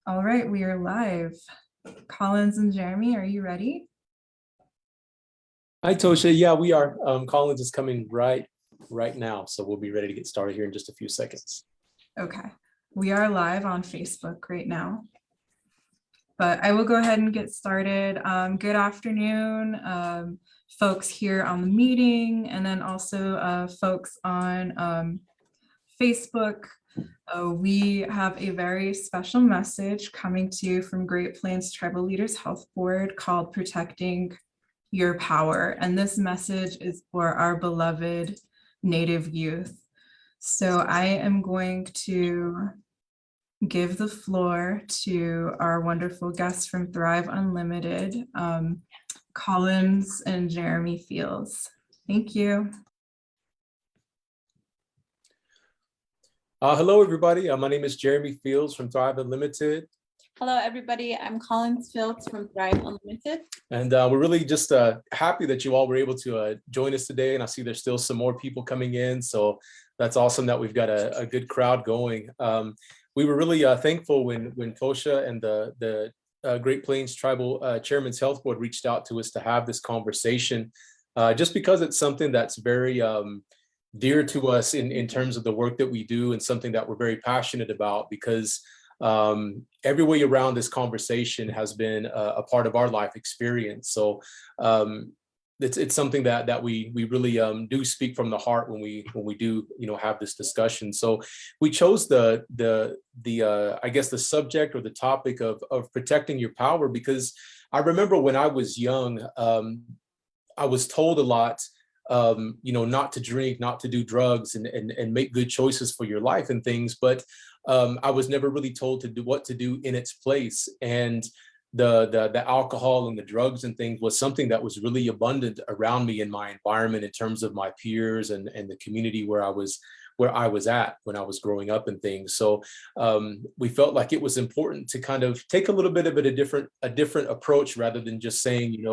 All right, we are live. Collins and Jeremy, are you ready? Hi, Tosha. Yeah, we are. Collins is coming right now, so we'll be ready to get started here in just a few seconds. Okay, we are live on Facebook right now. But I will go ahead and get started. Good afternoon, folks here on the meeting, and then also folks on Facebook. We have a very special message coming to you from Great Plains Tribal Leaders Health Board called Protecting Your Power. And this message is for our beloved Native youth. So I am going to give the floor to our wonderful guests from Thrive Unlimited, Collins and Jeremy Fields. Thank you. Hello, everybody. My name is Jeremy Fields from Thrive Unlimited. Hello, everybody. I'm Collins Fields from Thrive Unlimited. And we're really just happy that you all were able to join us today. And I see there's still some more people coming in. So that's awesome that we've got a good crowd going. We were really thankful when Tosha and the Great Plains Tribal Chairman's Health Board reached out to us to have this conversation, just because it's something that's very dear to us in terms of the work that we do, and something that we're very passionate about, because every way around this conversation has been a part of our life experience. So it's something that we really do speak from the heart when we do have this discussion. So we chose the I guess the subject or the topic of protecting your power, because I remember when I was young, I was told a lot, not to drink, not to do drugs, and make good choices for your life and things. But I was never really told to do what to do in its place. And the alcohol and the drugs and things was something that was really abundant around me in my environment, in terms of my peers and the community where I was at when I was growing up and things. So we felt like it was important to kind of take a little bit of a different approach, rather than just saying,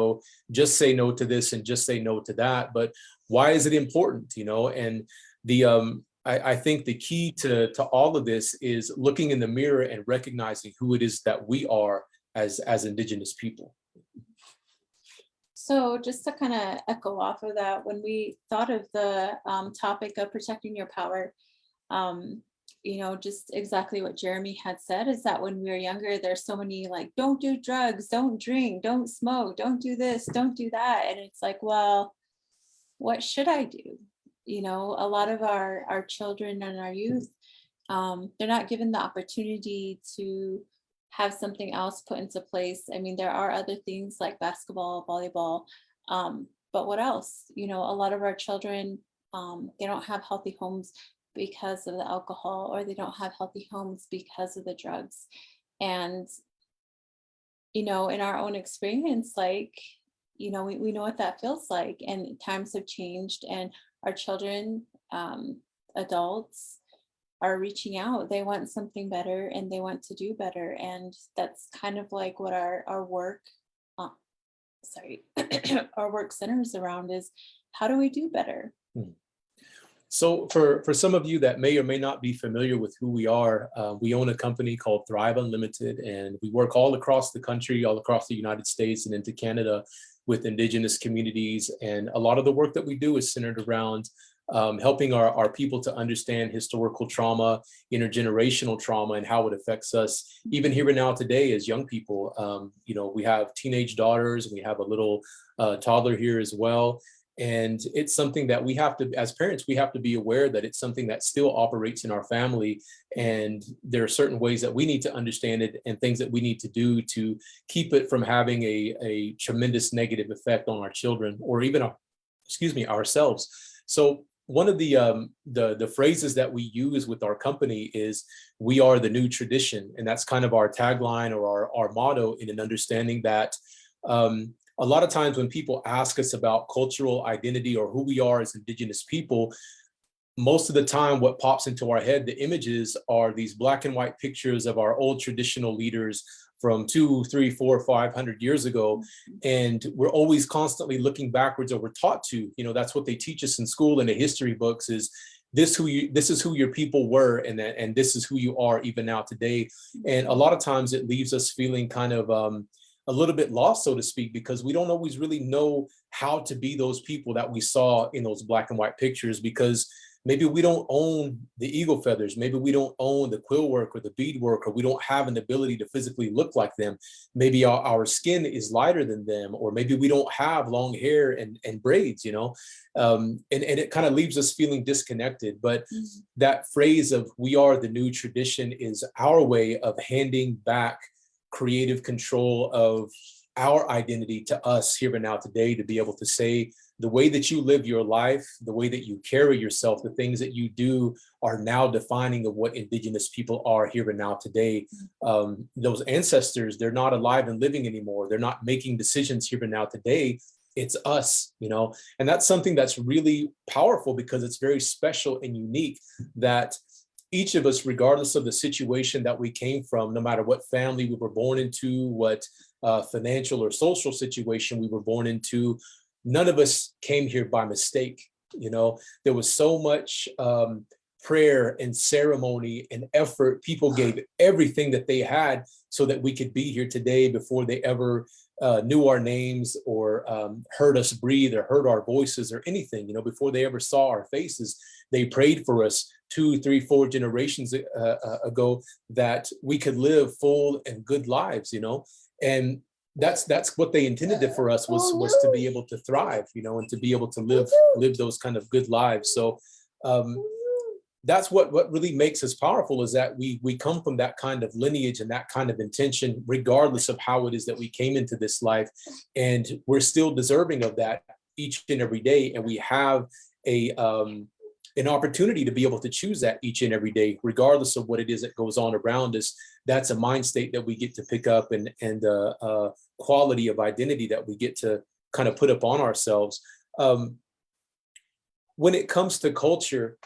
just say no to this and just say no to that. But why is it important? And I think the key to all of this is looking in the mirror and recognizing who it is that we are as Indigenous people. So just to kind of echo off of that, when we thought of the topic of protecting your power, just exactly what Jeremy had said, is that when we were younger, there's so many like, don't do drugs, don't drink, don't smoke, don't do this, don't do that. And it's like, well, what should I do? A lot of our children and our youth, they're not given the opportunity to have something else put into place. I mean, there are other things like basketball, volleyball, but what else? A lot of our children, they don't have healthy homes because of the alcohol, or they don't have healthy homes because of the drugs. And, in our own experience, like, we know what that feels like, and times have changed, and our children, adults, are reaching out. They want something better, and they want to do better. And that's kind of like what our work, our work centers around, is how do we do better? So for some of you that may or may not be familiar with who we are, we own a company called Thrive Unlimited, and we work all across the country, all across the United States and into Canada with Indigenous communities. And a lot of the work that we do is centered around helping our people to understand historical trauma, intergenerational trauma, and how it affects us even here and now today as young people. We have teenage daughters, and we have a little toddler here as well. And it's something that we have to, as parents, we have to be aware that it's something that still operates in our family. And there are certain ways that we need to understand it, and things that we need to do to keep it from having a tremendous negative effect on our children, or even ourselves. So one of the phrases that we use with our company is, we are the new tradition. And that's kind of our tagline, or our motto, in an understanding that a lot of times when people ask us about cultural identity or who we are as Indigenous people, most of the time what pops into our head, the images are these black and white pictures of our old traditional leaders from 200, 300, 400, 500 years ago. And we're always constantly looking backwards, or we're taught to, that's what they teach us in school and the history books, is this is who your people were, and this is who you are even now today. And a lot of times it leaves us feeling kind of a little bit lost, so to speak, because we don't always really know how to be those people that we saw in those black and white pictures, because maybe we don't own the eagle feathers, maybe we don't own the quill work or the bead work, or we don't have an ability to physically look like them. Maybe our skin is lighter than them, or maybe we don't have long hair and braids, you know, and it kind of leaves us feeling disconnected. But that phrase of "we are the new tradition" is our way of handing back creative control of our identity to us here and now today, to be able to say, the way that you live your life, the way that you carry yourself, the things that you do are now defining of what Indigenous people are here and now today. Those ancestors, they're not alive and living anymore. They're not making decisions here and now today. It's us, you know, and that's something that's really powerful, because it's very special and unique that each of us, regardless of the situation that we came from, no matter what family we were born into, what financial or social situation we were born into, none of us came here by mistake. You know, there was so much prayer and ceremony and effort. People gave everything that they had so that we could be here today before they ever knew our names, or heard us breathe, or heard our voices, or anything. You know, before they ever saw our faces, they prayed for us 2, 3, 4 generations ago that we could live full and good lives, you know. And that's what they intended it for us, was to be able to thrive, you know, and to be able to live those kind of good lives. So that's what really makes us powerful, is that we come from that kind of lineage and that kind of intention, regardless of how it is that we came into this life. And we're still deserving of that each and every day. And we have an opportunity to be able to choose that each and every day, regardless of what it is that goes on around us. That's a mind state that we get to pick up, and quality of identity that we get to kind of put up on ourselves. When it comes to culture,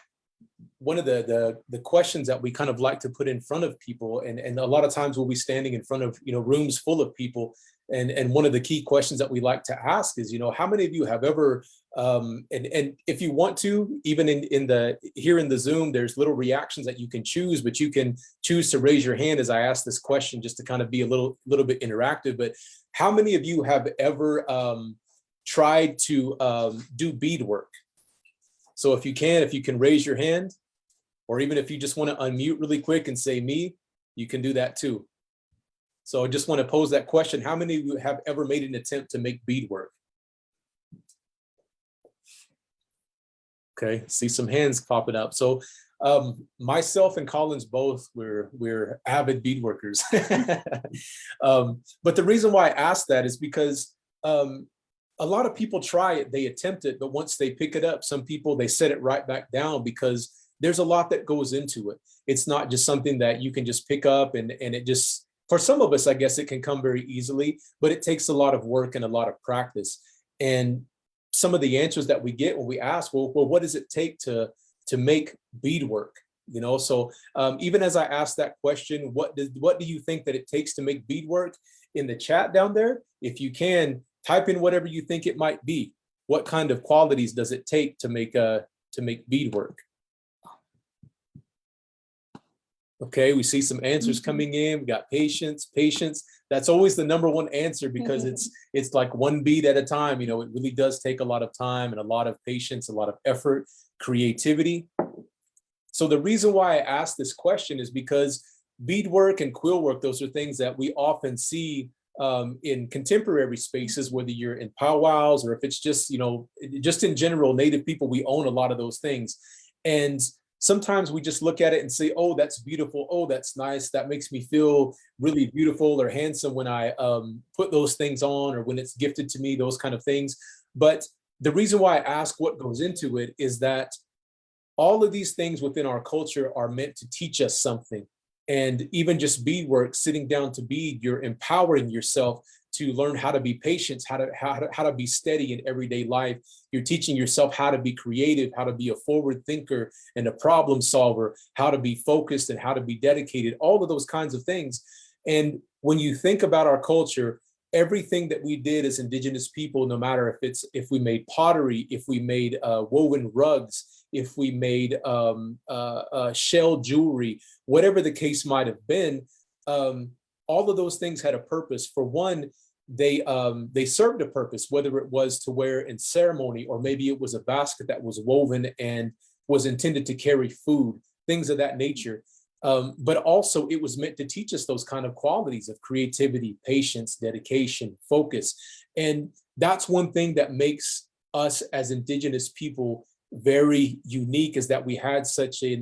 one of the questions that we kind of like to put in front of people, and a lot of times we'll be standing in front of, you know, rooms full of people, and one of the key questions that we like to ask is, you know, how many of you have ever and if you want to, even here in the Zoom, there's little reactions that you can choose, but you can choose to raise your hand as I ask this question, just to kind of be a little bit interactive. But how many of you have ever tried to do beadwork? So if you can raise your hand, or even if you just want to unmute really quick and say me, you can do that too. So I just want to pose that question. How many of you have ever made an attempt to make beadwork? Okay, see some hands popping up. So myself and Collins both, we're avid beadworkers. But the reason why I asked that is because a lot of people try it, they attempt it, but once they pick it up, some people, they set it right back down, because there's a lot that goes into it. It's not just something that you can just pick up and it just, for some of us, I guess it can come very easily, but it takes a lot of work and a lot of practice. And some of the answers that we get when we ask, well, what does it take to make beadwork? You know, so even as I asked that question, what do you think that it takes to make beadwork? In the chat down there, if you can, type in whatever you think it might be. What kind of qualities does it take to make beadwork? Okay, we see some answers coming in. We got patience. That's always the number one answer, because it's like one bead at a time. You know, it really does take a lot of time and a lot of patience, a lot of effort, creativity. So the reason why I asked this question is because beadwork and quill work, those are things that we often see in contemporary spaces, whether you're in powwows or if it's just, you know, just in general, Native people, we own a lot of those things. And sometimes we just look at it and say, oh, that's beautiful. Oh, that's nice. That makes me feel really beautiful or handsome when I put those things on, or when it's gifted to me, those kind of things. But the reason why I ask what goes into it is that all of these things within our culture are meant to teach us something. And even just beadwork, sitting down to bead, you're empowering yourself to learn how to be patient, how to be steady in everyday life. You're teaching yourself how to be creative, how to be a forward thinker and a problem solver, how to be focused and how to be dedicated, all of those kinds of things. And when you think about our culture, everything that we did as Indigenous people, no matter if we made pottery, if we made woven rugs, if we made shell jewelry, whatever the case might have been. All of those things had a purpose. For one, they served a purpose, whether it was to wear in ceremony, or maybe it was a basket that was woven and was intended to carry food, things of that nature. But also it was meant to teach us those kind of qualities of creativity, patience, dedication, focus. And that's one thing that makes us as Indigenous people very unique, is that we had such a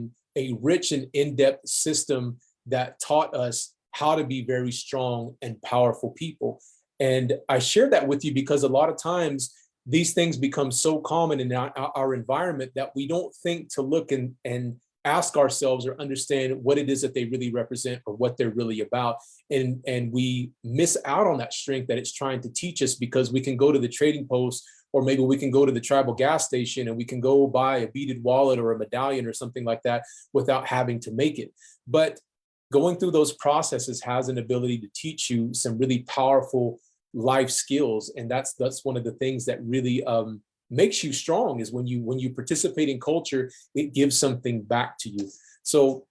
rich and in-depth system that taught us how to be very strong and powerful people. And I share that with you because a lot of times these things become so common in our environment that we don't think to look and ask ourselves or understand what it is that they really represent or what they're really about. And we miss out on that strength that it's trying to teach us, because we can go to the trading post, or maybe we can go to the tribal gas station and we can go buy a beaded wallet or a medallion or something like that without having to make it. But going through those processes has an ability to teach you some really powerful life skills. And that's one of the things that really makes you strong, is when you participate in culture, it gives something back to you. So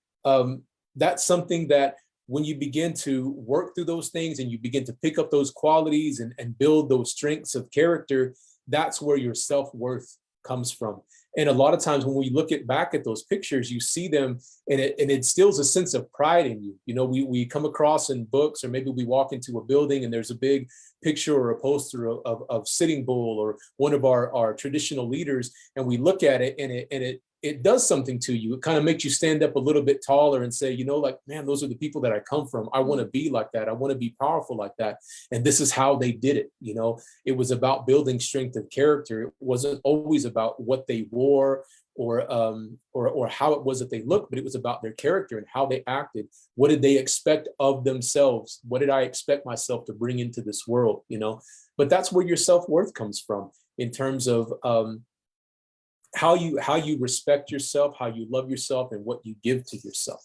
that's something that when you begin to work through those things and you begin to pick up those qualities and build those strengths of character, that's where your self-worth comes from. And a lot of times when we look back at those pictures, you see them and it instills a sense of pride in you. You know, we come across in books, or maybe we walk into a building and there's a big picture or a poster of Sitting Bull or one of our traditional leaders, and we look at it and it does something to you. It kind of makes you stand up a little bit taller and say, you know, like, man, those are the people that I come from. I want to be like that. I want to be powerful like that. And this is how they did it. You know, it was about building strength of character. It wasn't always about what they wore or how it was that they looked, but it was about their character and how they acted. What did they expect of themselves? What did I expect myself to bring into this world? You know, but that's where your self-worth comes from, in terms of how you respect yourself, how you love yourself, and what you give to yourself.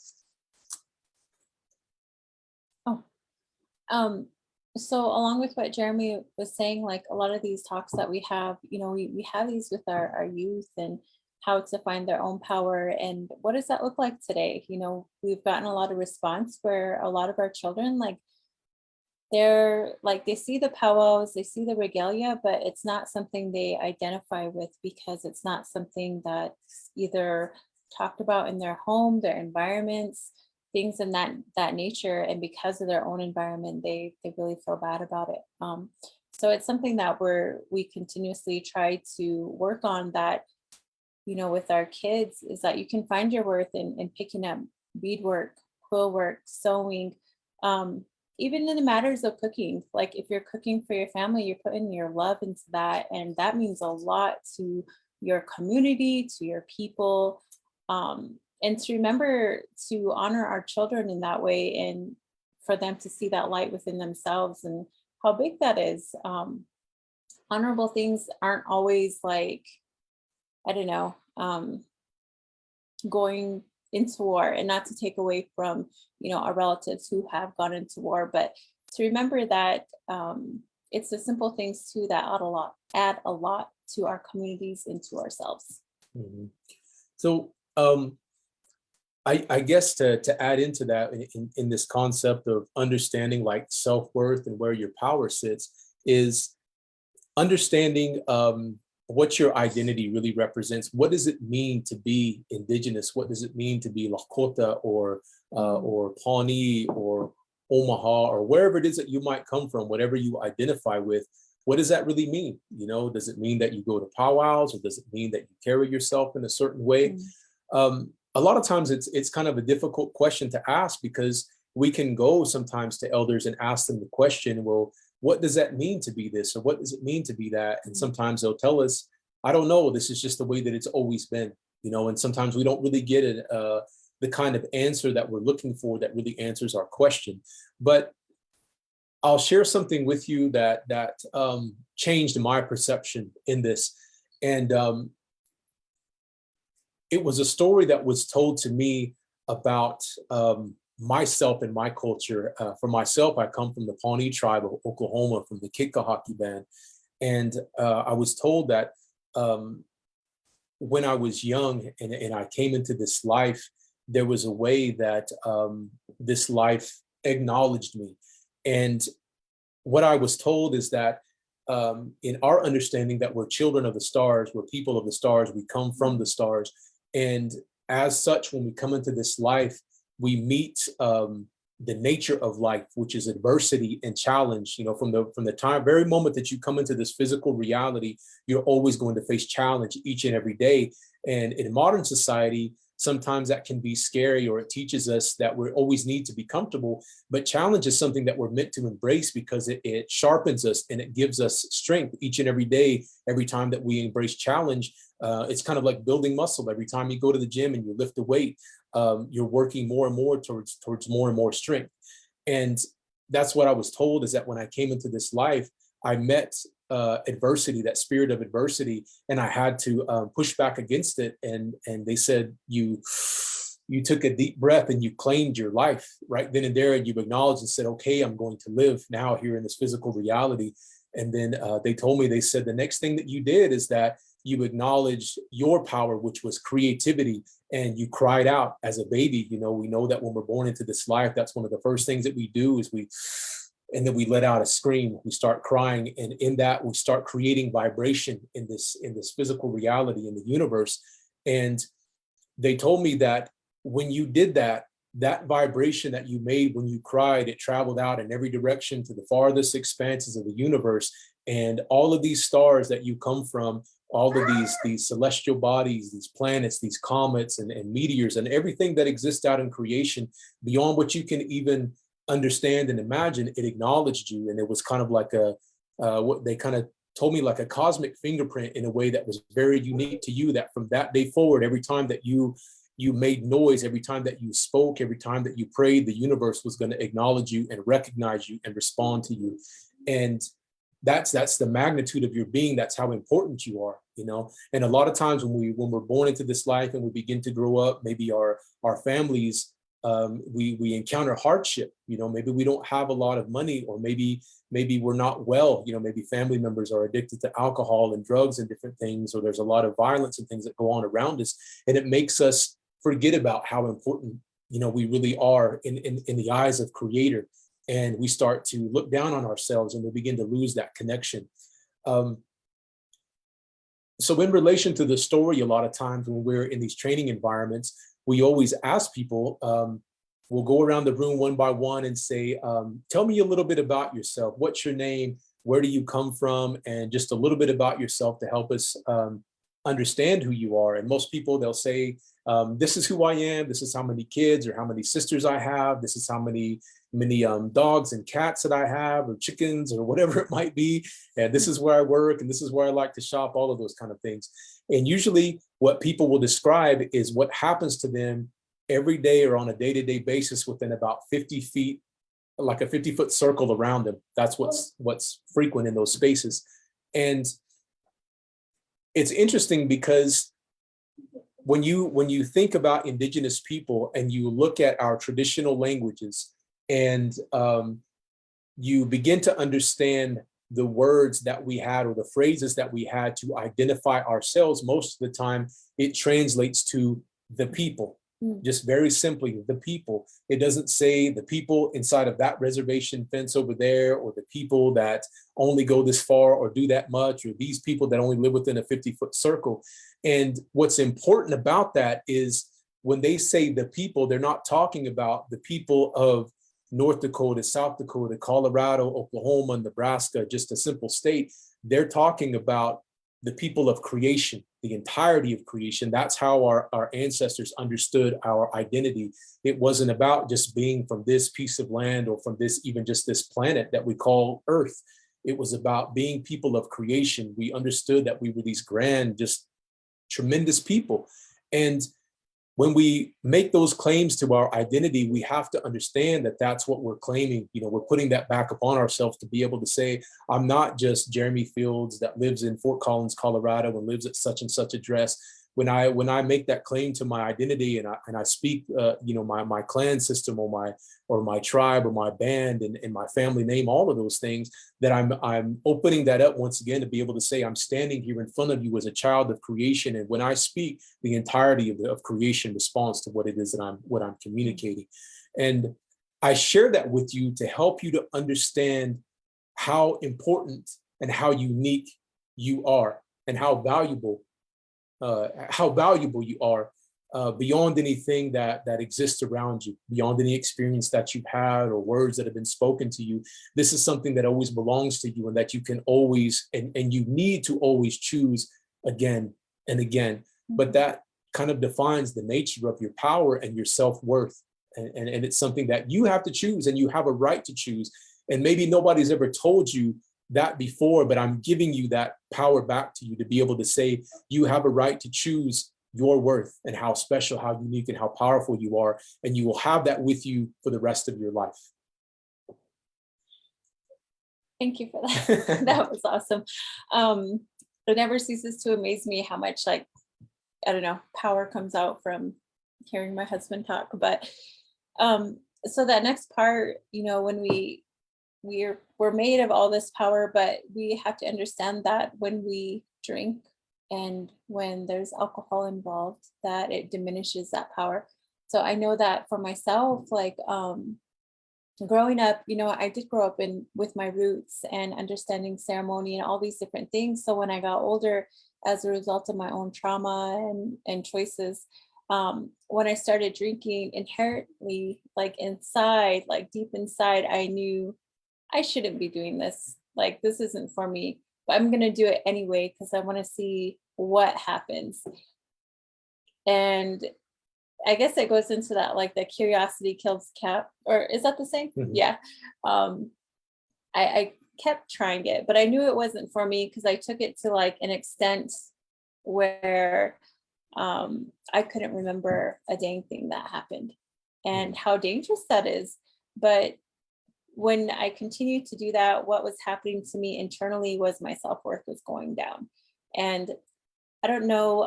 So along with what Jeremy was saying, like a lot of these talks that we have, you know, we have these with our youth, and how to find their own power. And what does that look like today? You know, we've gotten a lot of response where a lot of our children, like, they're like, they see the powwows, they see the regalia, but it's not something they identify with, because it's not something that's either talked about in their home, their environments, things in that nature. And because of their own environment, they really feel bad about it. So it's something that we continuously try to work on, that, you know, with our kids, is that you can find your worth in picking up beadwork, quill work, sewing, even in the matters of cooking. Like if you're cooking for your family, you're putting your love into that, and that means a lot to your community, to your people, and to remember to honor our children in that way, and for them to see that light within themselves and how big that is. Honorable things aren't always like, I don't know, going into war, and not to take away from, you know, our relatives who have gone into war, but to remember that it's the simple things too that add a lot to our communities and to ourselves. Mm-hmm. So I guess to add into that, in this concept of understanding like self-worth and where your power sits, is understanding what your identity really represents. What does it mean to be Indigenous? What does it mean to be Lakota or Pawnee or Omaha, or wherever it is that you might come from, whatever you identify with? What does that really mean? You know, does it mean that you go to powwows, or does it mean that you carry yourself in a certain way? A lot of times it's kind of a difficult question to ask, because we can go sometimes to elders and ask them the question, well, what does that mean to be this? Or what does it mean to be that? And sometimes they'll tell us, I don't know, this is just the way that it's always been, you know, and sometimes we don't really get it, the kind of answer that we're looking for that really answers our question. But I'll share something with you that changed my perception in this. And it was a story that was told to me about myself and my culture. For myself, I come from the Pawnee tribe of Oklahoma, from the Kitkahaki band. And I was told that when I was young and I came into this life, there was a way that this life acknowledged me. And what I was told is that in our understanding that we're children of the stars, we're people of the stars, we come from the stars. And as such, when we come into this life, we meet the nature of life, which is adversity and challenge. You know, from the time, very moment that you come into this physical reality, you're always going to face challenge each and every day. And in modern society, sometimes that can be scary, or it teaches us that we always need to be comfortable. But challenge is something that we're meant to embrace because it sharpens us and it gives us strength each and every day. Every time that we embrace challenge, it's kind of like building muscle. Every time you go to the gym and you lift a weight, you're working more and more towards more and more strength. And that's what I was told, is that when I came into this life, I met adversity, that spirit of adversity, and I had to push back against it. And they said, you took a deep breath and you claimed your life right then and there, and you acknowledged and said, okay, I'm going to live now here in this physical reality. And then they told me, they said, the next thing that you did is that you acknowledged your power, which was creativity, and you cried out as a baby. You know, we know that when we're born into this life, that's one of the first things that we do is and then we let out a scream, we start crying. And in that, we start creating vibration in this physical reality, in the universe. And they told me that when you did that, that vibration that you made when you cried, it traveled out in every direction to the farthest expanses of the universe. And all of these stars that you come from, all of these celestial bodies, these planets, these comets and meteors, and everything that exists out in creation, beyond what you can even understand and imagine, it acknowledged you. And it was kind of like what they kind of told me, like a cosmic fingerprint, in a way that was very unique to you, that from that day forward, every time that you made noise, every time that you spoke, every time that you prayed, the universe was going to acknowledge you and recognize you and respond to you. And that's the magnitude of your being. That's how important you are, you know. And a lot of times when we're born into this life and we begin to grow up, maybe our families, we encounter hardship. You know, maybe we don't have a lot of money, or maybe we're not well. You know, maybe family members are addicted to alcohol and drugs and different things, or there's a lot of violence and things that go on around us, and it makes us forget about how important, you know, we really are in the eyes of Creator. And we start to look down on ourselves, and we begin to lose that connection. So in relation to the story, a lot of times when we're in these training environments, we always ask people, we'll go around the room one by one and say, tell me a little bit about yourself. What's your name? Where do you come from? And just a little bit about yourself to help us understand who you are. And most people, they'll say, this is who I am. This is how many kids or how many sisters I have. This is how many dogs and cats that I have, or chickens, or whatever it might be. And this is where I work, and this is where I like to shop, all of those kind of things. And usually what people will describe is what happens to them every day or on a day-to-day basis within about 50 feet, like a 50-foot circle around them. That's what's frequent in those spaces. And it's interesting because when you think about Indigenous people and you look at our traditional languages, and you begin to understand the words that we had, or the phrases that we had to identify ourselves, most of the time it translates to the people. Just very simply, the people. It doesn't say the people inside of that reservation fence over there, or the people that only go this far or do that much, or these people that only live within a 50-foot circle. And what's important about that is when they say the people, they're not talking about the people of North Dakota, South Dakota, Colorado, Oklahoma, Nebraska, just a simple state. They're talking about the people of creation, the entirety of creation. That's how our ancestors understood our identity. It wasn't about just being from this piece of land, or from this, even just this planet that we call Earth. It was about being people of creation. We understood that we were these grand, just tremendous people. And when we make those claims to our identity, we have to understand that that's what we're claiming. You know, we're putting that back upon ourselves to be able to say, I'm not just Jeremy Fields that lives in Fort Collins, Colorado, and lives at such and such address. when I make that claim to my identity and I speak, my clan system or my tribe or my band and my family name, all of those things, that I'm opening that up once again to be able to say I'm standing here in front of you as a child of creation. And when I speak, the entirety of creation responds to what it is that I'm communicating. And I share that with you to help you to understand how important and how unique you are, and how valuable you are, beyond anything that exists around you, beyond any experience that you've had or words that have been spoken to you. This is something that always belongs to you, and that you can always and you need to always choose again and again. But that kind of defines the nature of your power and your self-worth. And it's something that you have to choose, and you have a right to choose. And maybe nobody's ever told you that before, but I'm giving you that power back to you to be able to say you have a right to choose your worth and how special, how unique, and how powerful you are. And you will have that with you for the rest of your life. Thank you for that. That was awesome. It never ceases to amaze me how much, like, I don't know, power comes out from hearing my husband talk. But so that next part, when we're made of all this power, but we have to understand that when we drink and when there's alcohol involved, that it diminishes that power. So I know that for myself, like growing up, I did grow up with my roots and understanding ceremony and all these different things. So when I got older, as a result of my own trauma and choices, when I started drinking, inherently, like inside, like deep inside, I knew I shouldn't be doing this. Like, this isn't for me, but I'm going to do it anyway because I want to see what happens. And I guess it goes into that, like, the curiosity kills cat, or is that the same? Mm-hmm. Yeah. I kept trying it, but I knew it wasn't for me because I took it to like an extent where I couldn't remember a dang thing that happened and how dangerous that is. But when I continued to do that, what was happening to me internally was my self-worth was going down. And I don't know,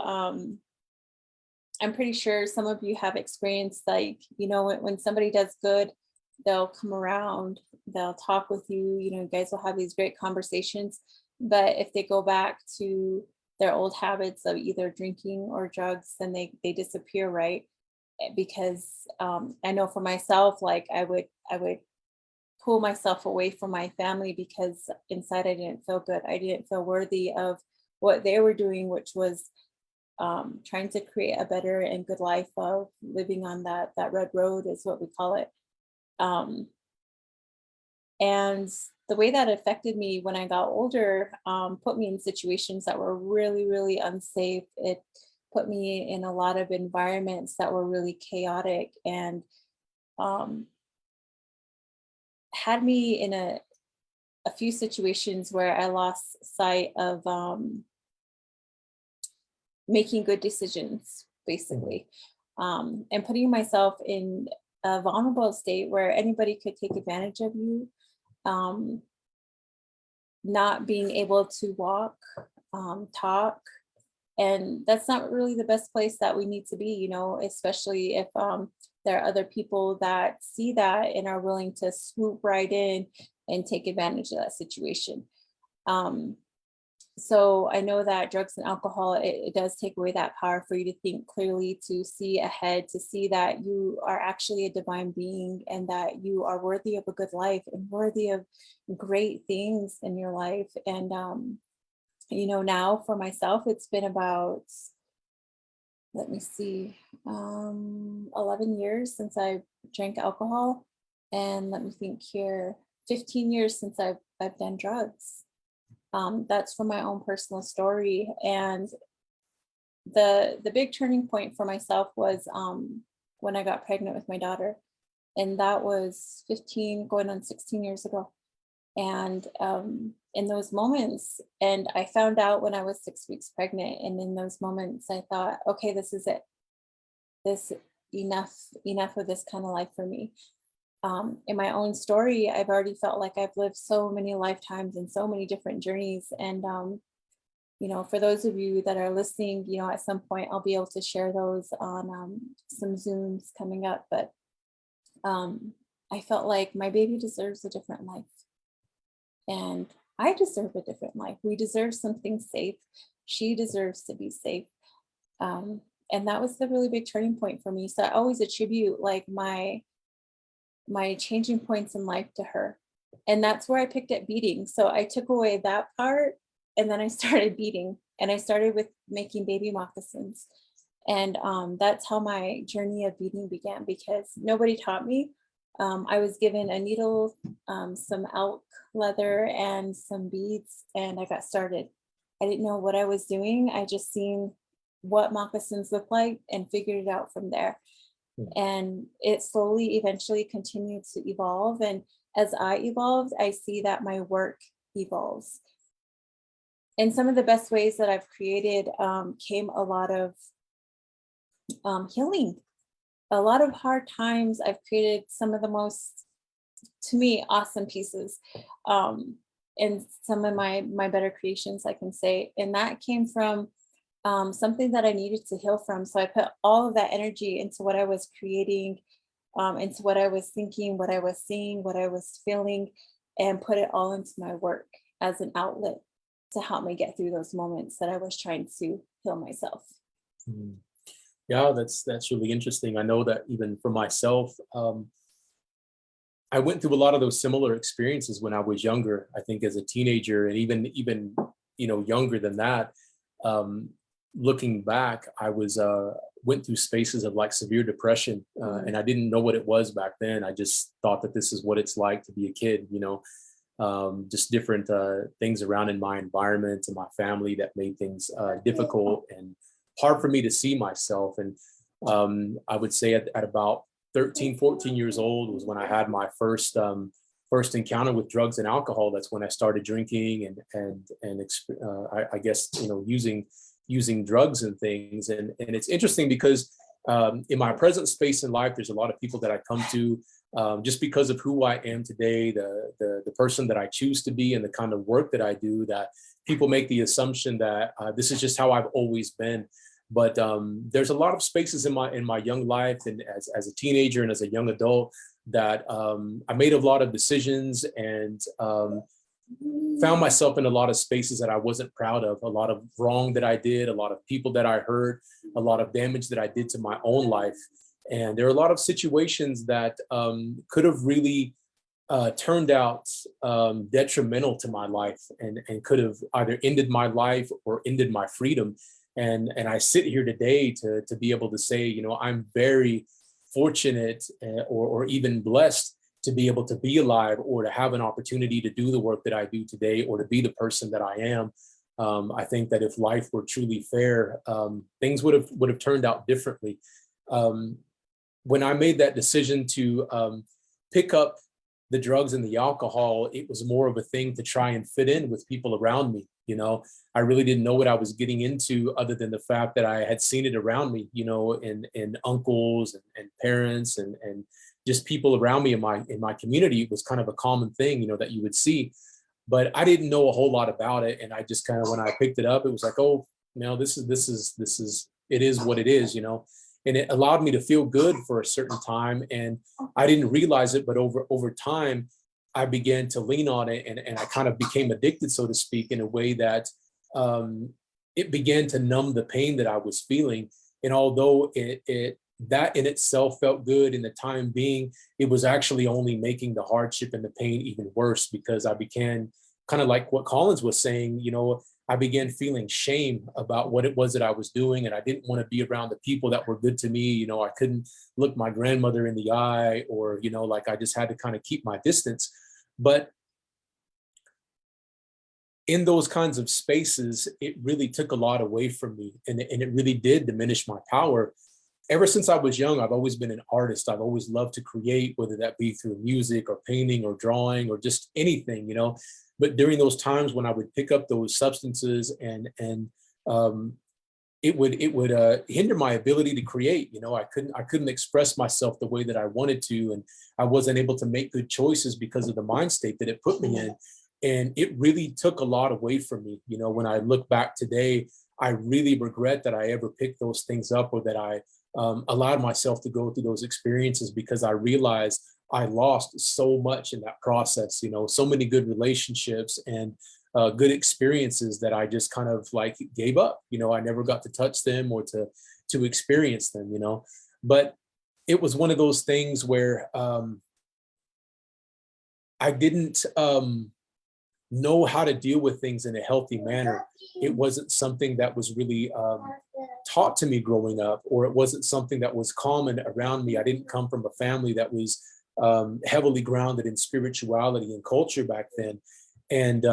I'm pretty sure some of you have experienced, like, when somebody does good, they'll come around, they'll talk with you, you guys will have these great conversations. But if they go back to their old habits of either drinking or drugs, then they disappear, right? Because I know for myself, like I would pull myself away from my family because inside I didn't feel good. I didn't feel worthy of what they were doing, which was trying to create a better and good life of living on that red road is what we call it. And the way that affected me when I got older put me in situations that were really, really unsafe. It put me in a lot of environments that were really chaotic and had me in a few situations where I lost sight of making good decisions, basically, and putting myself in a vulnerable state where anybody could take advantage of you, not being able to walk, talk. And that's not really the best place that we need to be, especially if there are other people that see that and are willing to swoop right in and take advantage of that situation. So I know that drugs and alcohol, it does take away that power for you to think clearly, to see ahead, to see that you are actually a divine being and that you are worthy of a good life and worthy of great things in your life. And, now for myself, it's been about, let me see, 11 years since I drank alcohol. And let me think here, 15 years since I've done drugs. That's from my own personal story. And the big turning point for myself was when I got pregnant with my daughter. And that was 15, going on 16 years ago. And in those moments, and I found out when I was 6 weeks pregnant. And in those moments, I thought, okay, this is it. Enough of this kind of life for me. In my own story, I've already felt like I've lived so many lifetimes and so many different journeys. And you know, for those of you that are listening, you know, at some point I'll be able to share those on some Zooms coming up. But I felt like my baby deserves a different life. And I deserve a different life. We deserve something safe. She deserves to be safe. And that was the really big turning point for me. So I always attribute like my changing points in life to her. And that's where I picked at beading. So I took away that part and then I started beading, and I started with making baby moccasins. And that's how my journey of beading began, because nobody taught me. I was given a needle, some elk leather, and some beads, and I got started. I didn't know what I was doing. I just seen what moccasins look like and figured it out from there. And it slowly, eventually continued to evolve. And as I evolved, I see that my work evolves. And some of the best ways that I've created came a lot of healing, a lot of hard times. I've created some of the most, to me, awesome pieces. And some of my better creations, I can say. And that came from something that I needed to heal from. So I put all of that energy into what I was creating, into what I was thinking, what I was seeing, what I was feeling, and put it all into my work as an outlet to help me get through those moments that I was trying to heal myself. Mhm. Yeah, that's really interesting. I know that even for myself, I went through a lot of those similar experiences when I was younger. I think as a teenager, and even younger than that. Looking back, I was went through spaces of like severe depression, and I didn't know what it was back then. I just thought that this is what it's like to be a kid, just different things around in my environment and my family that made things difficult and hard for me to see myself. And I would say at about 13, 14 years old was when I had my first encounter with drugs and alcohol. That's when I started drinking and I guess using drugs and things. And it's interesting because in my present space in life, there's a lot of people that I come to just because of who I am today, the person that I choose to be, and the kind of work that I do, that people make the assumption that this is just how I've always been. But there's a lot of spaces in my young life and as a teenager and as a young adult that I made a lot of decisions and found myself in a lot of spaces that I wasn't proud of, a lot of wrong that I did, a lot of people that I hurt, a lot of damage that I did to my own life. And there are a lot of situations that could have really turned out detrimental to my life and could have either ended my life or ended my freedom. And I sit here today to be able to say, I'm very fortunate or even blessed to be able to be alive or to have an opportunity to do the work that I do today or to be the person that I am. I think that if life were truly fair, things would have turned out differently. When I made that decision to pick up the drugs and the alcohol, it was more of a thing to try and fit in with people around me. I really didn't know what I was getting into other than the fact that I had seen it around me, in uncles and parents and just people around me in my community. It was kind of a common thing, that you would see, but I didn't know a whole lot about it. And I just kind of, when I picked it up, it was like, oh, this is, it is what it is, and it allowed me to feel good for a certain time. And I didn't realize it, but over time, I began to lean on it and I kind of became addicted, so to speak, in a way that it began to numb the pain that I was feeling. And although that in itself felt good in the time being, it was actually only making the hardship and the pain even worse, because I began kind of like what Collins was saying, I began feeling shame about what it was that I was doing. And I didn't want to be around the people that were good to me. I couldn't look my grandmother in the eye, or, like I just had to kind of keep my distance. But in those kinds of spaces, it really took a lot away from me, and it really did diminish my power. Ever since I was young, I've always been an artist. I've always loved to create, whether that be through music or painting or drawing or just anything, But during those times when I would pick up those substances and it would hinder my ability to create. I couldn't express myself the way that I wanted to, and I wasn't able to make good choices because of the mind state that it put me in. And it really took a lot away from me. You know, when I look back today, I really regret that I ever picked those things up, or that I allowed myself to go through those experiences, because I realized I lost so much in that process, you know, so many good relationships and good experiences that I just kind of like gave up. You know, I never got to touch them or to experience them, you know. But it was one of those things where I didn't know how to deal with things in a healthy manner. It wasn't something that was really taught to me growing up, or it wasn't something that was common around me. I didn't come from a family that was heavily grounded in spirituality and culture back then. And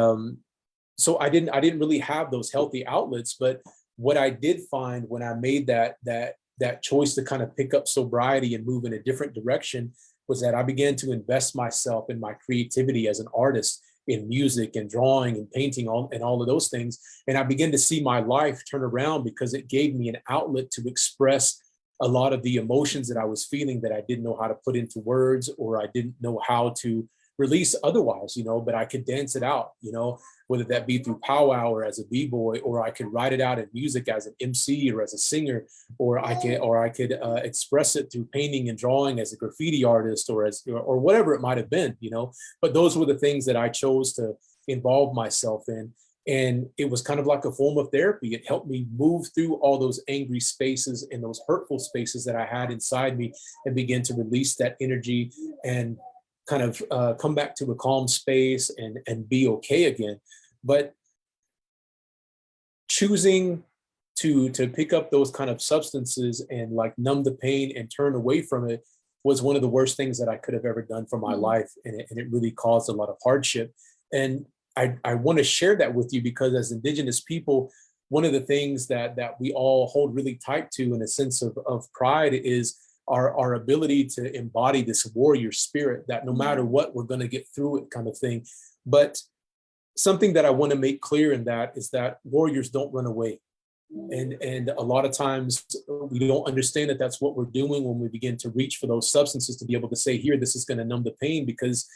so I didn't really have those healthy outlets. But what I did find when I made that choice to kind of pick up sobriety and move in a different direction was that I began to invest myself in my creativity as an artist, in music and drawing and painting, and all of those things. And I began to see my life turn around, because it gave me an outlet to express a lot of the emotions that I was feeling that I didn't know how to put into words, or I didn't know how to release otherwise, you know. But I could dance it out, you know, whether that be through powwow or as a b-boy, or I could write it out in music as an MC or as a singer, or I could express it through painting and drawing as a graffiti artist, or whatever it might have been, you know. But those were the things that I chose to involve myself in. And it was kind of like a form of therapy. It helped me move through all those angry spaces and those hurtful spaces that I had inside me, and begin to release that energy and kind of come back to a calm space and be okay again. But choosing to pick up those kind of substances and like numb the pain and turn away from it was one of the worst things that I could have ever done for my life. And it really caused a lot of hardship. And I want to share that with you, because as Indigenous people, one of the things that we all hold really tight to in a sense of pride is our ability to embody this warrior spirit, that no matter what, we're going to get through it, kind of thing. But something that I want to make clear in that is that warriors don't run away. And a lot of times we don't understand that that's what we're doing when we begin to reach for those substances, to be able to say, here, this is going to numb the pain, because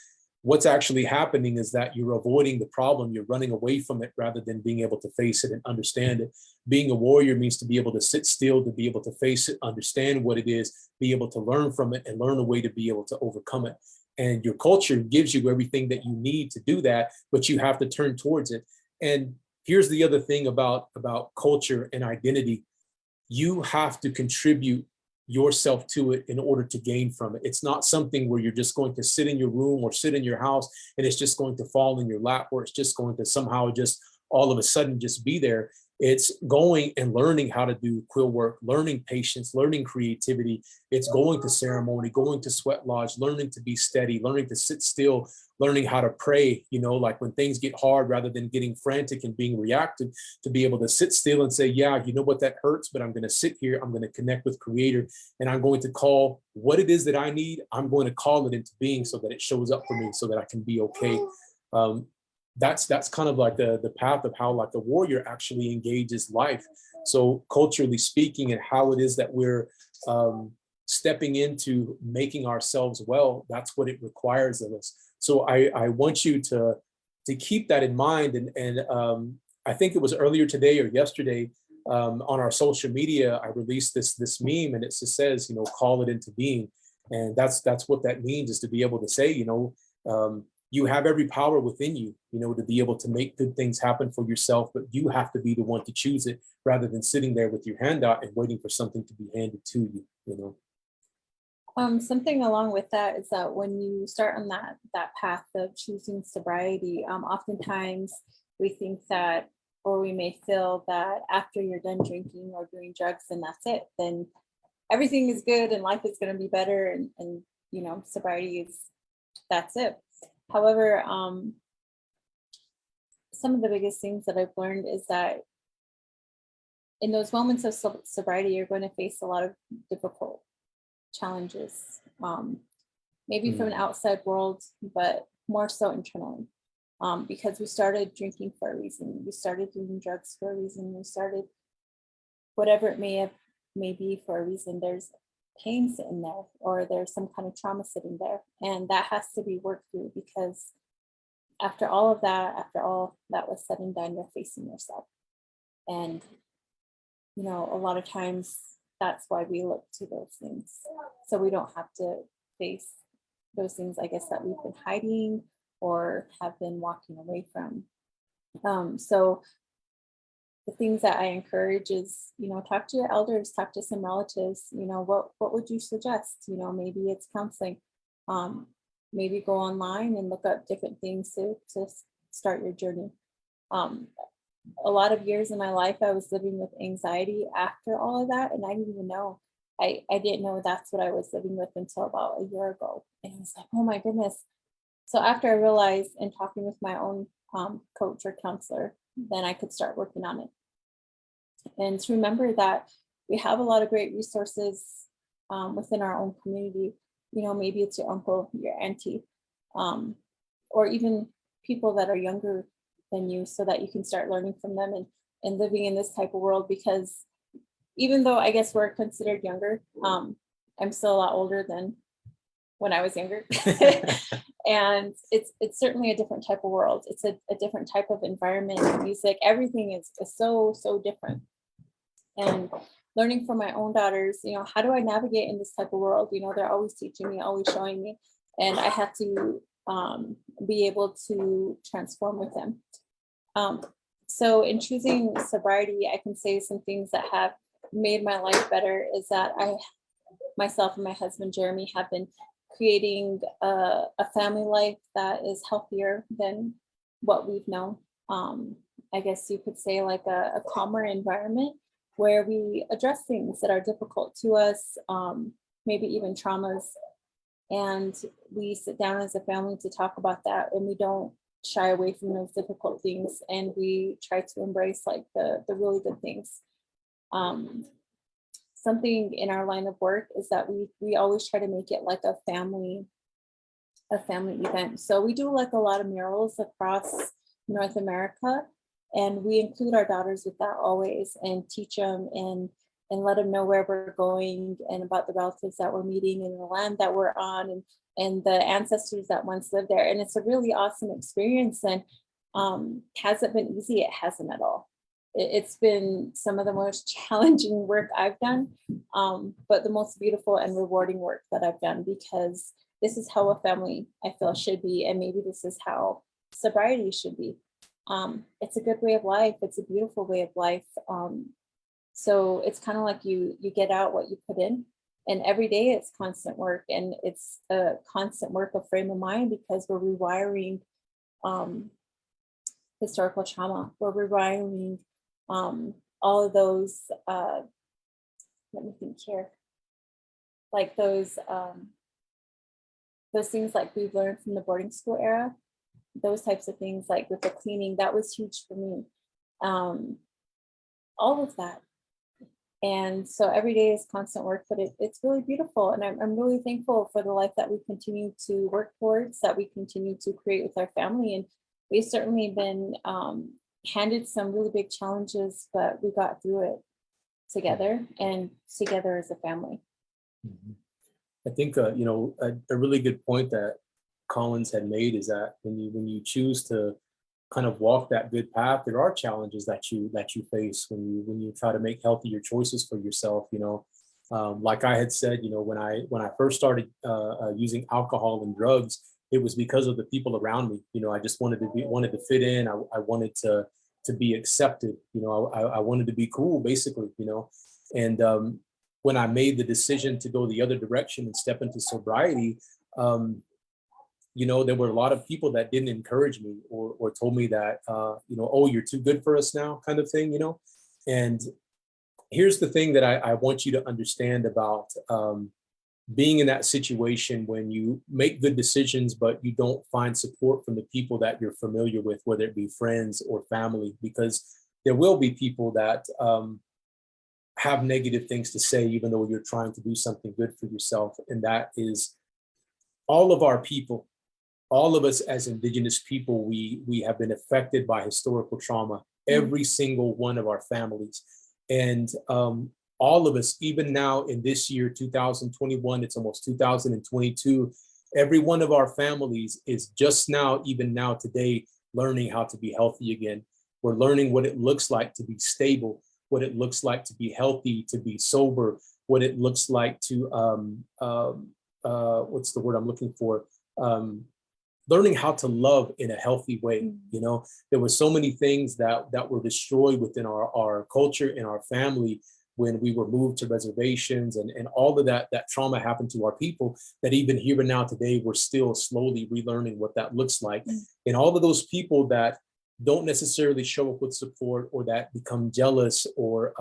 what's actually happening is that you're avoiding the problem, you're running away from it, rather than being able to face it and understand it. Being a warrior means to be able to sit still, to be able to face it, understand what it is, be able to learn from it, and learn a way to be able to overcome it. And your culture gives you everything that you need to do that, but you have to turn towards it. And here's the other thing about culture and identity: you have to contribute yourself to it in order to gain from it. It's not something where you're just going to sit in your room or sit in your house and it's just going to fall in your lap, or it's just going to somehow just all of a sudden just be there. It's going and learning how to do quill work, learning patience, learning creativity. It's going to ceremony, going to sweat lodge, learning to be steady, learning to sit still, learning how to pray, you know, like when things get hard, rather than getting frantic and being reactive, to be able to sit still and say, yeah, you know what, that hurts, but I'm going to sit here, I'm going to connect with Creator, and I'm going to call what it is that I need, I'm going to call it into being, so that it shows up for me, so that I can be okay. That's kind of like the path of how like a warrior actually engages life. So culturally speaking, and how it is that we're stepping into making ourselves well, that's what it requires of us. So I want you to keep that in mind. And I think it was earlier today or yesterday, on our social media, I released this meme, and it just says, you know, call it into being. And that's what that means, is to be able to say, you know, you have every power within you, you know, to be able to make good things happen for yourself, but you have to be the one to choose it, rather than sitting there with your hand out and waiting for something to be handed to you, you know. Something along with that is that when you start on that path of choosing sobriety, oftentimes we think that, or we may feel that after you're done drinking or doing drugs, then that's it. Then everything is good and life is going to be better, and you know, sobriety is, that's it. However, some of the biggest things that I've learned is that in those moments of sobriety, you're going to face a lot of difficult challenges, maybe from an outside world, but more so internally, because we started drinking for a reason, we started doing drugs for a reason, we started whatever it may be for a reason. There's pain sitting there, or there's some kind of trauma sitting there, and that has to be worked through, because after all of that, after all that was said and done, you're facing yourself. And, you know, a lot of times that's why we look to those things. So we don't have to face those things, I guess, that we've been hiding or have been walking away from. So the things that I encourage is, you know, talk to your elders, talk to some relatives, you know, what would you suggest? You know, maybe it's counseling. Maybe go online and look up different things to start your journey. A lot of years in my life, I was living with anxiety after all of that, and I didn't even know. I didn't know that's what I was living with until about a year ago. And I was like, oh my goodness. So after I realized and talking with my own coach or counselor, then I could start working on it. And to remember that we have a lot of great resources within our own community. You know, maybe it's your uncle, your auntie, or even people that are younger than you, so that you can start learning from them and living in this type of world. Because even though I guess we're considered younger, I'm still a lot older than when I was younger. And it's certainly a different type of world. It's a different type of environment, music, everything is so different. And learning from my own daughters, you know, how do I navigate in this type of world? You know, they're always teaching me, always showing me, and I have to be able to transform with them. So in choosing sobriety, I can say some things that have made my life better is that myself and my husband, Jeremy, have been creating a family life that is healthier than what we've known. I guess you could say like a calmer environment where we address things that are difficult to us, maybe even traumas. And we sit down as a family to talk about that, and we don't shy away from those difficult things, and we try to embrace like the really good things. Something in our line of work is that we always try to make it like a family event. So we do like a lot of murals across North America, and we include our daughters with that always, and teach them and let them know where we're going and about the relatives that we're meeting and the land that we're on and the ancestors that once lived there. And it's a really awesome experience. And has it been easy? It hasn't at all. It's been some of the most challenging work I've done, but the most beautiful and rewarding work that I've done, because this is how a family, I feel, should be. And maybe this is how sobriety should be. It's a good way of life. It's a beautiful way of life. So it's kind of like you get out what you put in, and every day it's constant work, and it's a constant work of frame of mind, because we're rewiring historical trauma. We're rewiring all of those, let me think here, like those things like we've learned from the boarding school era, those types of things, like with the cleaning, that was huge for me. All of that. And so every day is constant work, but it's really beautiful. And I'm really thankful for the life that we continue to work towards, that we continue to create with our family. And we've certainly been handed some really big challenges, but we got through it together and together as a family. I think a really good point that Collins had made is that when you choose to kind of walk that good path, there are challenges that you face when you try to make healthier choices for yourself. Like I had said, when I first started using alcohol and drugs, it was because of the people around me. I just wanted to fit in. I wanted to be accepted. I wanted to be cool, basically. And when I made the decision to go the other direction and step into sobriety, there were a lot of people that didn't encourage me or told me that, oh, you're too good for us now, kind of thing. And here's the thing that I want you to understand about being in that situation when you make good decisions, but you don't find support from the people that you're familiar with, whether it be friends or family, because there will be people that have negative things to say, even though you're trying to do something good for yourself. And that is all of our people. All of us as Indigenous people, we have been affected by historical trauma, every single one of our families. And all of us, even now in this year, 2021, it's almost 2022, Every one of our families is just now, even now today, learning how to be healthy again. We're learning what it looks like to be stable, what it looks like to be healthy, to be sober, what it looks like to, what's the word I'm looking for? Learning how to love in a healthy way. You know, there were so many things that were destroyed within our culture and our family when we were moved to reservations, and all of that trauma happened to our people, that even here and now today, we're still slowly relearning what that looks like. And all of those people that don't necessarily show up with support, or that become jealous, or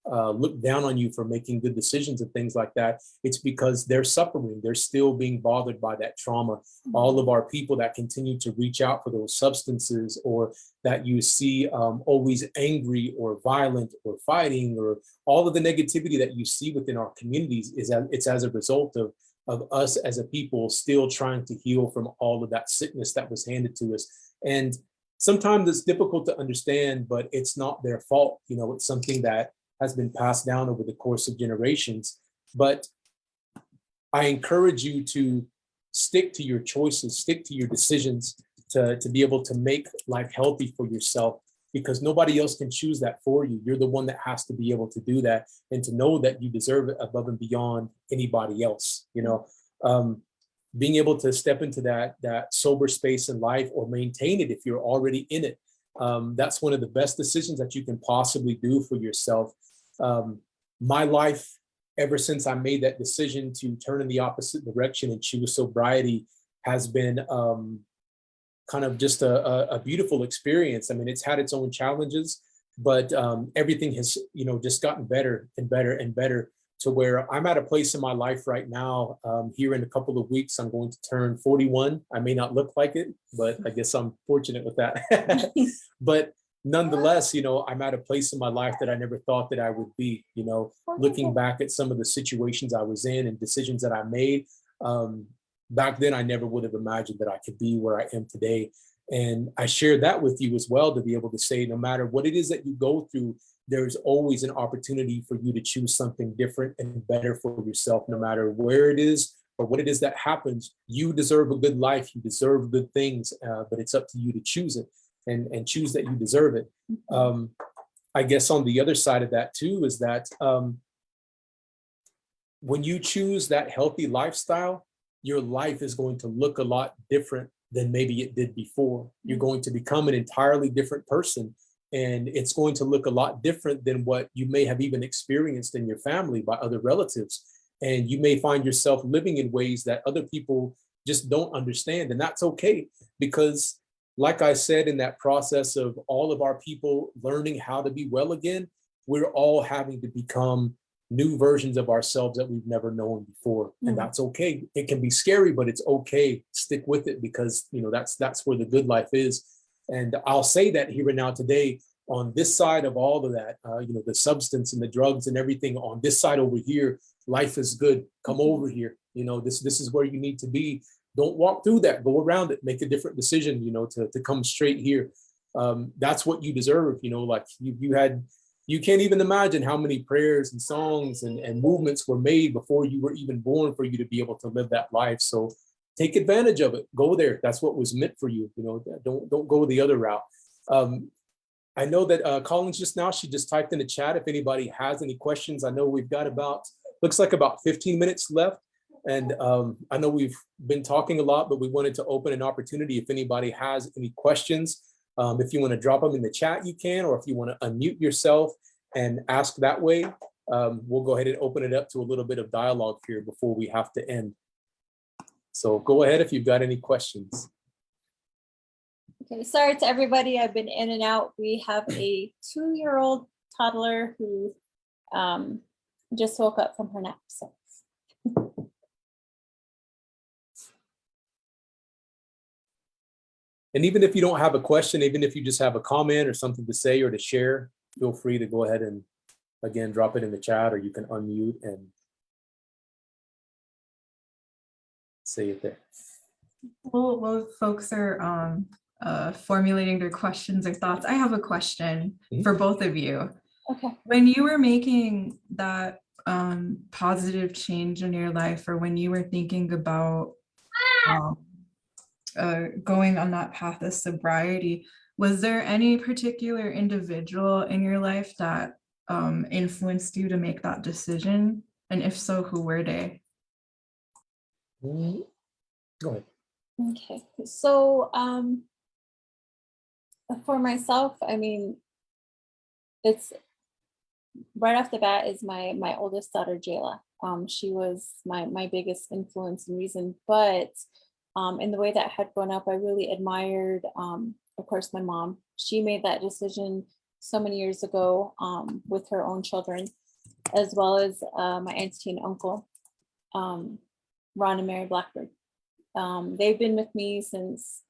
look down on you for making good decisions and things like that, it's because they're suffering. They're still being bothered by that trauma. All of our people that continue to reach out for those substances, or that you see always angry or violent or fighting, or all of the negativity that you see within our communities, it's as a result of us as a people still trying to heal from all of that sickness that was handed to us. And sometimes it's difficult to understand, but it's not their fault. You know, it's something that has been passed down over the course of generations. But I encourage you to stick to your choices, stick to your decisions, to be able to make life healthy for yourself, because nobody else can choose that for you. You're the one that has to be able to do that, and to know that you deserve it above and beyond anybody else. You know, being able to step into that sober space in life, or maintain it if you're already in it. That's one of the best decisions that you can possibly do for yourself. My life, ever since I made that decision to turn in the opposite direction and choose sobriety, has been kind of just a beautiful experience. I mean, it's had its own challenges, but everything has, you know, just gotten better and better and better, to where I'm at a place in my life right now. Here in a couple of weeks, I'm going to turn 41. I may not look like it, but I guess I'm fortunate with that. But nonetheless, you know, I'm at a place in my life that I never thought that I would be. You know, looking back at some of the situations I was in and decisions that I made, back then, I never would have imagined that I could be where I am today. And I share that with you as well, to be able to say, no matter what it is that you go through, there's always an opportunity for you to choose something different and better for yourself. No matter where it is or what it is that happens, you deserve a good life. You deserve good things, but it's up to you to choose it, and choose that you deserve it. I guess on the other side of that too is that when you choose that healthy lifestyle, your life is going to look a lot different than maybe it did before. You're going to become an entirely different person, and it's going to look a lot different than what you may have even experienced in your family by other relatives. And you may find yourself living in ways that other people just don't understand. And that's okay, because like I said, in that process of all of our people learning how to be well again, we're all having to become new versions of ourselves that we've never known before. And that's okay. It can be scary, but it's okay. Stick with it, because, you know, that's where the good life is. And I'll say that here and now today, on this side of all of that, you know, the substance and the drugs and everything, on this side over here, life is good. Come over here. You know, this is where you need to be. Don't walk through that. Go around it. Make a different decision, you know, to come straight here. That's what you deserve. You know, like you can't even imagine how many prayers and songs and movements were made before you were even born for you to be able to live that life. So take advantage of it. Go there. That's what was meant for you. You know, don't go the other route. I know that Collins just now, she just typed in the chat if anybody has any questions. I know we've got looks like about 15 minutes left. And I know we've been talking a lot, but we wanted to open an opportunity if anybody has any questions. If you want to drop them in the chat, you can, or if you want to unmute yourself and ask that way, we'll go ahead and open it up to a little bit of dialogue here before we have to end. So go ahead if you've got any questions. Okay, sorry to everybody. I've been in and out. We have a 2-year-old toddler who just woke up from her nap. So. And even if you don't have a question, even if you just have a comment or something to say or to share, feel free to go ahead and, again, drop it in the chat, or you can unmute and say it there. Well, folks are formulating their questions or thoughts, I have a question for both of you. Okay. When you were making that positive change in your life, or when you were thinking about um, going on that path of sobriety, was there any particular individual in your life that influenced you to make that decision? And if so, who were they? Go ahead. Okay, so for myself, I mean, it's right off the bat is my oldest daughter, Jayla. She was my biggest influence and reason, but in the way that I had grown up, I really admired, of course, my mom. She made that decision so many years ago with her own children, as well as my auntie and uncle, Ron and Mary Blackbird. They've been with me since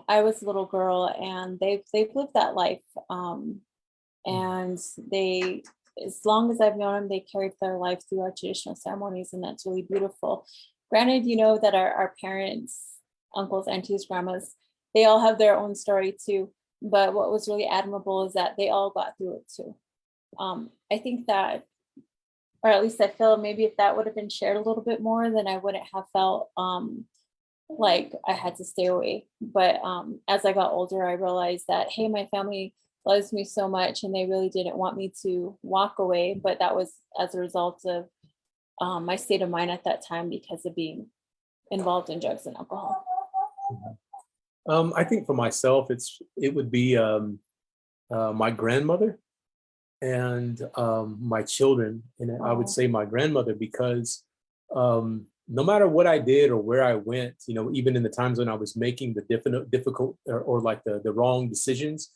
I was a little girl, and they've lived that life. And they, as long as I've known them, they carried their life through our traditional ceremonies, and that's really beautiful. Granted, you know that our parents, uncles, aunties, grandmas, they all have their own story too. But what was really admirable is that they all got through it too. I think that, or at least I feel maybe if that would have been shared a little bit more, then I wouldn't have felt like I had to stay away. But as I got older, I realized that, hey, my family loves me so much and they really didn't want me to walk away. But that was as a result of my state of mind at that time because of being involved in drugs and alcohol. I think for myself, it would be my grandmother and my children. And I would say my grandmother, because no matter what I did or where I went, you know, even in the times when I was making the difficult or like the wrong decisions,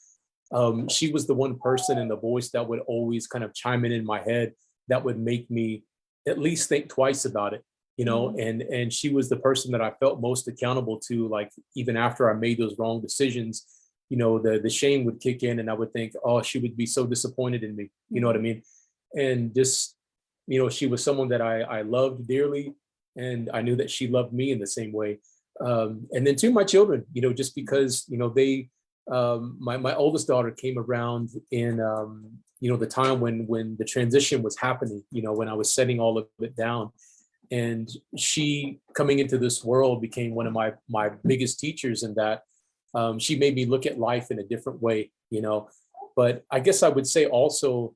she was the one person and the voice that would always kind of chime in my head that would make me at least think twice about it, you know. And she was the person that I felt most accountable to, like even after I made those wrong decisions, you know, the shame would kick in and I would think, oh, she would be so disappointed in me, you know what I mean? And just, you know, she was someone that I loved dearly, and I knew that she loved me in the same way. And then to my children, you know, just because, you know, they, my oldest daughter came around in, you know, the time when the transition was happening, you know, when I was setting all of it down. And she coming into this world became one of my biggest teachers in that she made me look at life in a different way, you know. But I guess I would say also,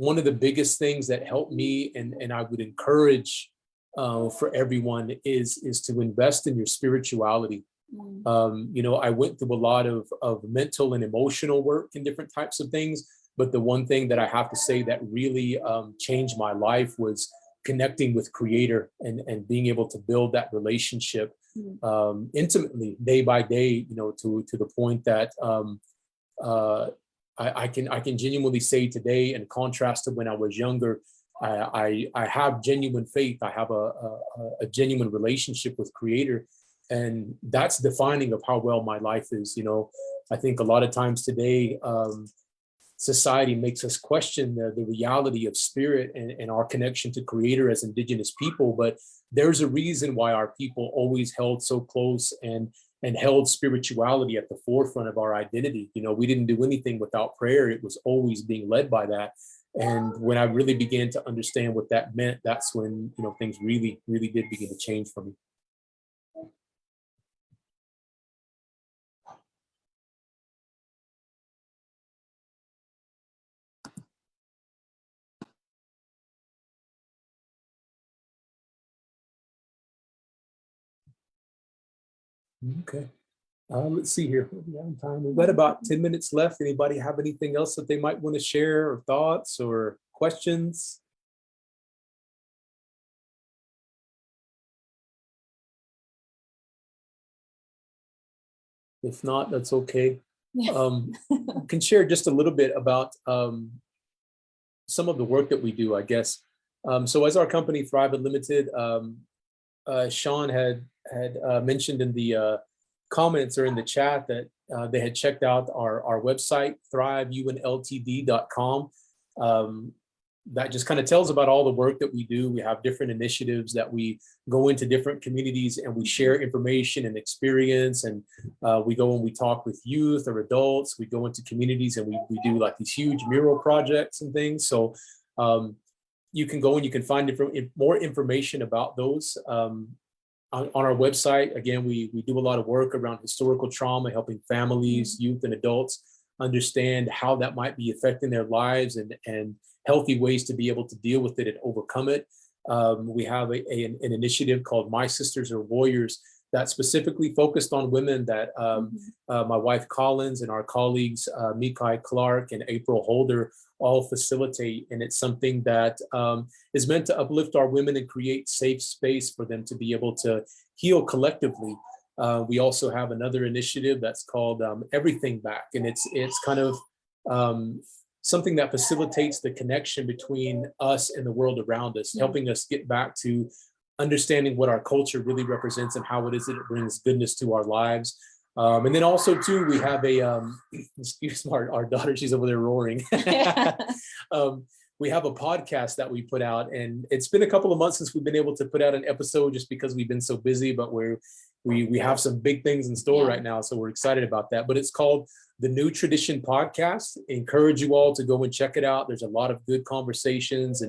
one of the biggest things that helped me, and I would encourage for everyone is to invest in your spirituality. You know, I went through a lot of mental and emotional work and different types of things, but the one thing that I have to say that really changed my life was connecting with Creator and being able to build that relationship intimately day by day, you know, to the point that I can genuinely say today, in contrast to when I was younger, I have genuine faith. I have a genuine relationship with Creator, and that's defining of how well my life is. You know, I think a lot of times today, society makes us question the reality of spirit and our connection to Creator as Indigenous people. But there's a reason why our people always held so close and held spirituality at the forefront of our identity. You know, we didn't do anything without prayer. It was always being led by that. And when I really began to understand what that meant, that's when, you know, things really, really did begin to change for me. Okay. Let's see here. We've got about 10 minutes left. Anybody have anything else that they might want to share, or thoughts or questions? If not, that's okay. Yes. Can share just a little bit about some of the work that we do, I guess. So as our company Thrive Unlimited, Sean had mentioned in the comments or in the chat that they had checked out our website, thriveunltd.com. That just kind of tells about all the work that we do. We have different initiatives that we go into different communities and we share information and experience. And we go and we talk with youth or adults. We go into communities and we do like these huge mural projects and things. So you can go and you can find more information about those on our website, again, we do a lot of work around historical trauma, helping families, youth, and adults understand how that might be affecting their lives and healthy ways to be able to deal with it and overcome it. We have an initiative called My Sisters Are Warriors that specifically focused on women that my wife Collins and our colleagues Mikai Clark and April Holder all facilitate. And it's something that is meant to uplift our women and create safe space for them to be able to heal collectively. We also have another initiative that's called Everything Back. And it's kind of something that facilitates the connection between us and the world around us, helping us get back to understanding what our culture really represents and how it is that it brings goodness to our lives. And then also too, we have a, excuse our daughter, she's over there roaring. We have a podcast that we put out, and it's been a couple of months since we've been able to put out an episode just because we've been so busy, but we have some big things in store right now. So we're excited about that, but it's called the New Tradition Podcast. Encourage you all to go and check it out. There's a lot of good conversations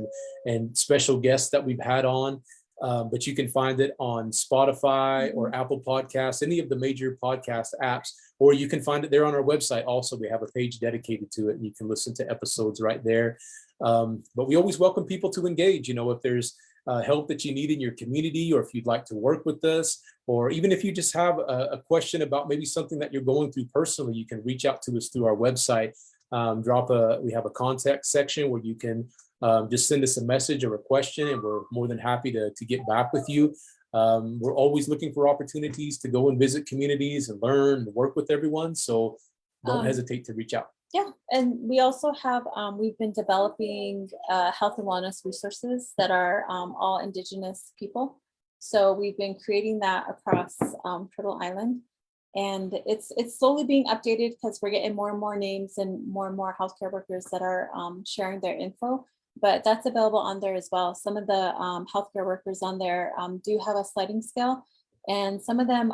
and special guests that we've had on. But you can find it on Spotify or Apple Podcasts, any of the major podcast apps, or you can find it there on our website. Also, we have a page dedicated to it, and you can listen to episodes right there. But we always welcome people to engage. You know, if there's help that you need in your community, or if you'd like to work with us, or even if you just have a question about maybe something that you're going through personally, you can reach out to us through our website. We have a contact section where you can just send us a message or a question, and we're more than happy to get back with you. We're always looking for opportunities to go and visit communities and learn and work with everyone. So don't hesitate to reach out. Yeah, and we also have, we've been developing health and wellness resources that are all Indigenous people. So we've been creating that across Turtle Island. And it's slowly being updated because we're getting more and more names and more healthcare workers that are sharing their info. But that's available on there as well. Some of the healthcare workers on there do have a sliding scale, and some of them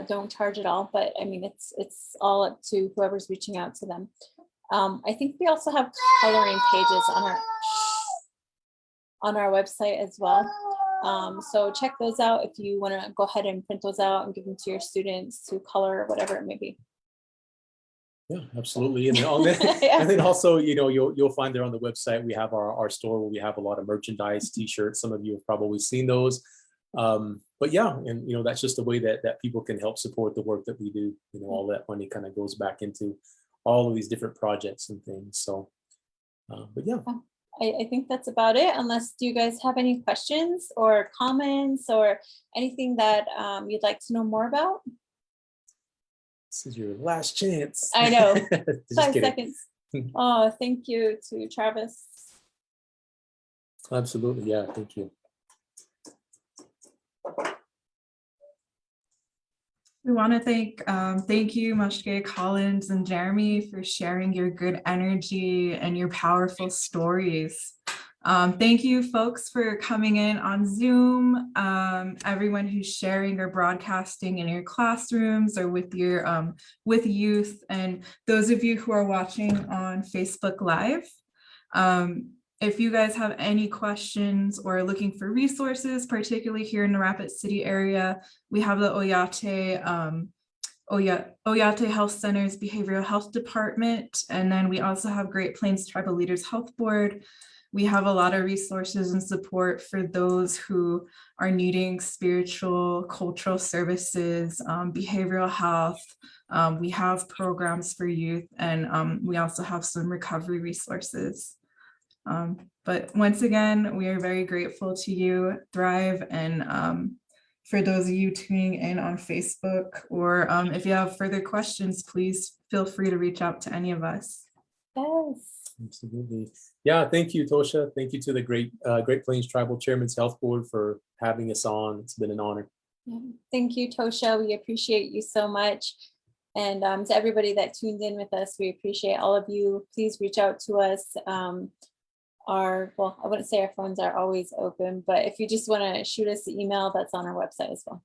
don't charge at all. But I mean, it's all up to whoever's reaching out to them. I think we also have coloring pages on our website as well. So check those out if you want to go ahead and print those out and give them to your students to color or whatever it may be. Yeah, absolutely. And then also, you know, you'll find there on the website, we have our store where we have a lot of merchandise, t-shirts. Some of you have probably seen those. But yeah, and you know, that's just a way that people can help support the work that we do. You know, all that money kind of goes back into all of these different projects and things. So, but yeah. I think that's about it, unless do you guys have any questions or comments or anything that you'd like to know more about? This is your last chance. I know. Just 5 kidding. seconds. Oh, thank you to Travis. Absolutely. Yeah, thank you. We want to thank you, Mushke, Collins, and Jeremy for sharing your good energy and your powerful stories. Thank you, folks, for coming in on Zoom. Everyone who's sharing or broadcasting in your classrooms or with your with youth, and those of you who are watching on Facebook Live. If you guys have any questions or looking for resources, particularly here in the Rapid City area, we have the Oyate Health Center's Behavioral Health Department, and then we also have Great Plains Tribal Leaders Health Board. We have a lot of resources and support for those who are needing spiritual, cultural services, behavioral health. We have programs for youth, and we also have some recovery resources. But once again, we are very grateful to you, Thrive, and for those of you tuning in on Facebook, or if you have further questions, please feel free to reach out to any of us. Yes. Absolutely. Yeah, thank you, Tosha. Thank you to the Great Plains Tribal Chairman's Health Board for having us on. It's been an honor. Yeah. Thank you, Tosha. We appreciate you so much. And to everybody that tuned in with us, we appreciate all of you. Please reach out to us. Well, I wouldn't say our phones are always open, but if you just want to shoot us the email, that's on our website as well.